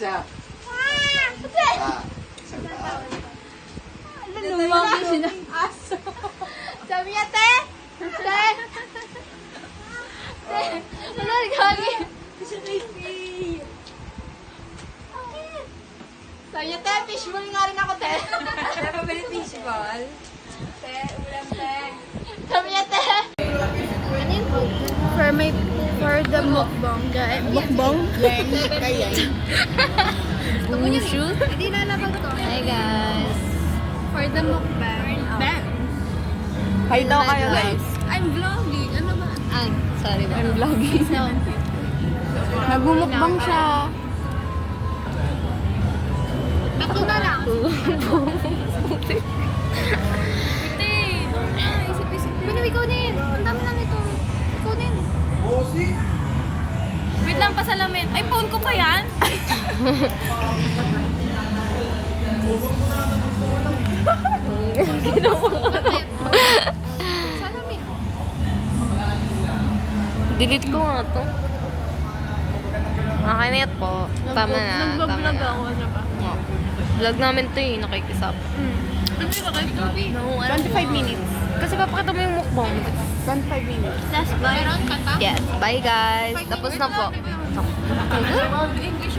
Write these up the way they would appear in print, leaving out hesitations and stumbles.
isa. Ano naman ko siya ng aso? Sabi niya, te! Te! Te! Ano nagkagi? Sabi niya, te, fishball nga rin ako, te. Te, pabili fishball. Te, ulam, te. Sabi niya, te! Ano yun po? For the mukbang, guys. Mukbang? Kaya. Bushu? Hindi nalabag ko. Hi, guys. For the mukbang. Bang! Hi daw kayo, guys. I'm vlogging. Ano ba? Ah, sorry ba? I'm vlogging. So, Nagmumukbang siya. ako na lang. Hindi. Isip-isip. Pwede, ikaw din. Ang dami lang ito. Ikaw din. Wait lang, pasalamin. Ay, phone ko pa yan? Salamin. Delete ko nga to. Okay na yan po. Tama na. Tama Nag-vlog na. ako. Ano ba? Oo. Vlog namin to eh. Nakikisap. Ano ba kayo, Toby? 25 minutes. Kasi papakita mo yung mukbang. 25 minutes. Last bye. Meron ka ta? Yes. Bye guys. Tapos na po. English.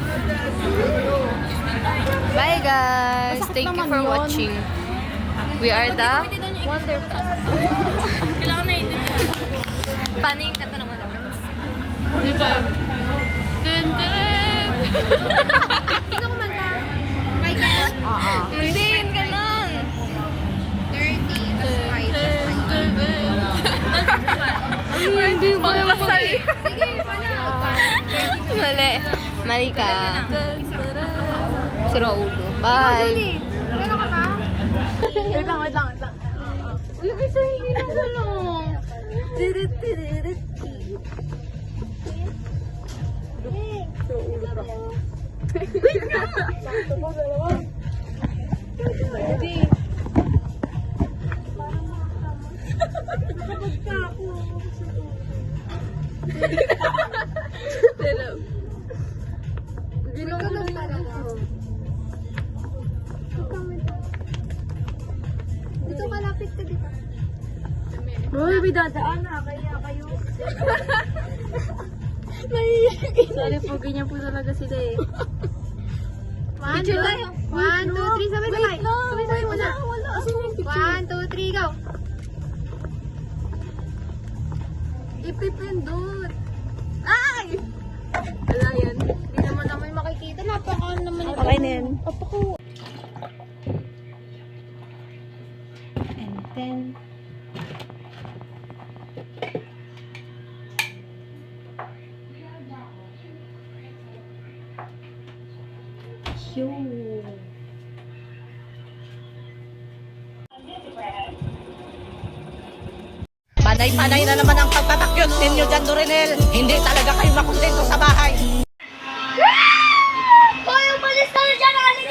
Bye guys. Masakit Thank you naman for yun. watching. We are the Wonderful. Kailangan na yun. Paano yung kanta naman? Di ba? Dun, dun. Sino kumanta? Kay Kel? Hindi, yun ganun. 30. Hindi mo na masali. Sige, wala. Mali. Mali ka. Si Raulo. Bye. Meron ka ba? Wait lang. Lagi sa hindi na gulong. Dito malapit ka dito. Uy, may dadaan na. Kaya kayo. Sorry po, ganyan po talaga sila eh. 1, 2, 3, sabay-sabay. Sabay-sabay muna. 1, 2, 3, go. Ipipindot. Ay! Wala yan. Hindi naman namin makikita. Napaka naman. Okay na yan. And then... Panay-panay na naman ang pagpatakyot ninyo dyan, Dorinel. Hindi talaga kayo makontento sa bahay. Hoy, umalis ka na dyan, Alex!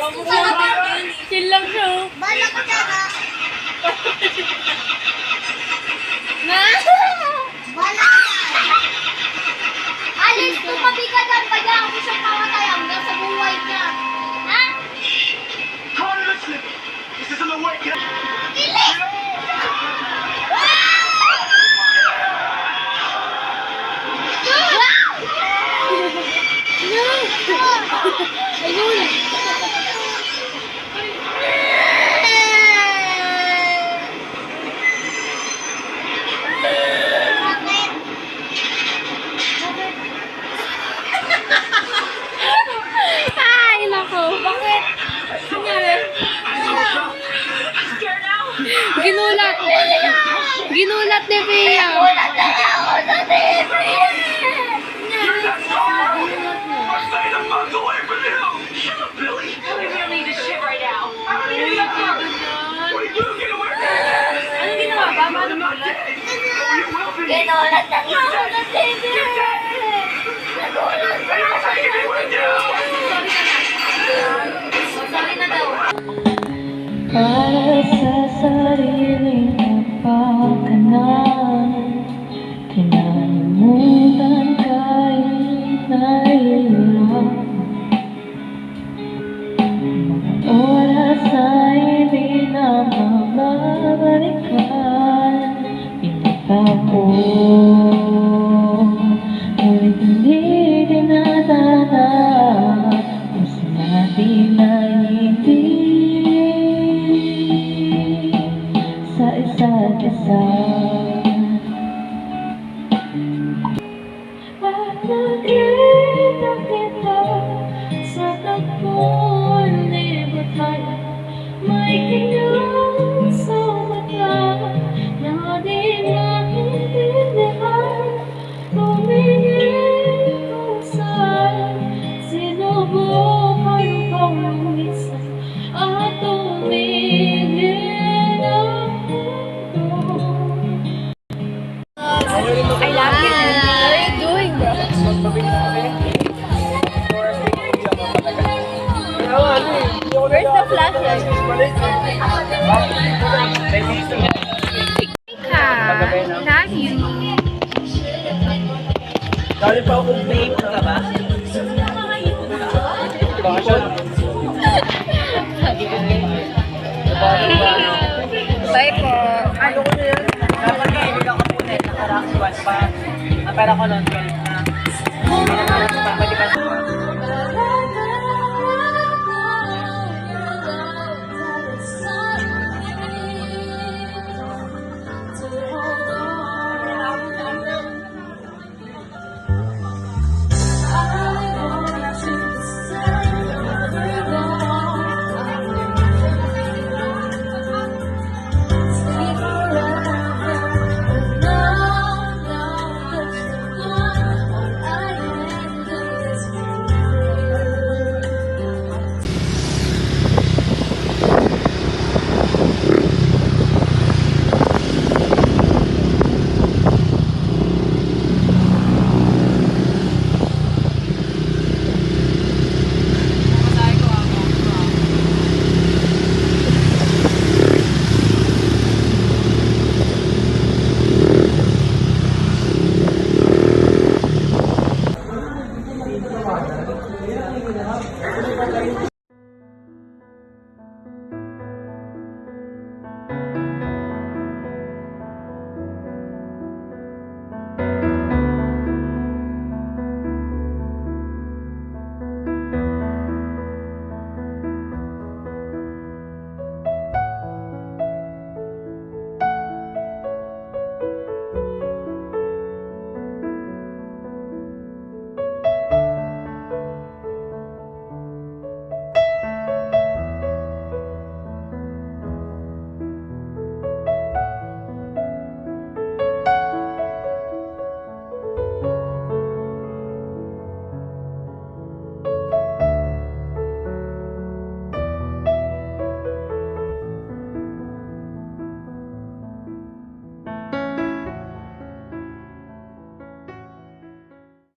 Chill lang siya. Bala ka dyan, ha? Bala ka! Alex, tumabi ka dyan. Bayaan mo siyang mamatay hanggang sa buhay niya. Ha? Bilis! Ayun! Ay, nako. Bakit? Ginulat. Ginulat ni Pia. Anong ginawa ba? Paano mulat? Ginulat na nga ako sa TV! Sorry na daw. Para sa sariling kapakanan, kinalimutan kahit nahihirap. ako. Ngunit hindi dinadana, gusto natin ay hindi sa isa't isa. At nakita kita sa tagpuan ni Bataya, may tingnan sa mata na di naintindihan. Tumingin kung saan sinubukan kong lumisan at tumingin ako. I love you. What are you doing, bro? Where's the flashlight? Love you. Galing pa akong babe ka ba? Bye po. Ano ko na yan? Dapat kaibig ako muna. Nakarang buwan pa. Ang pera ko nun.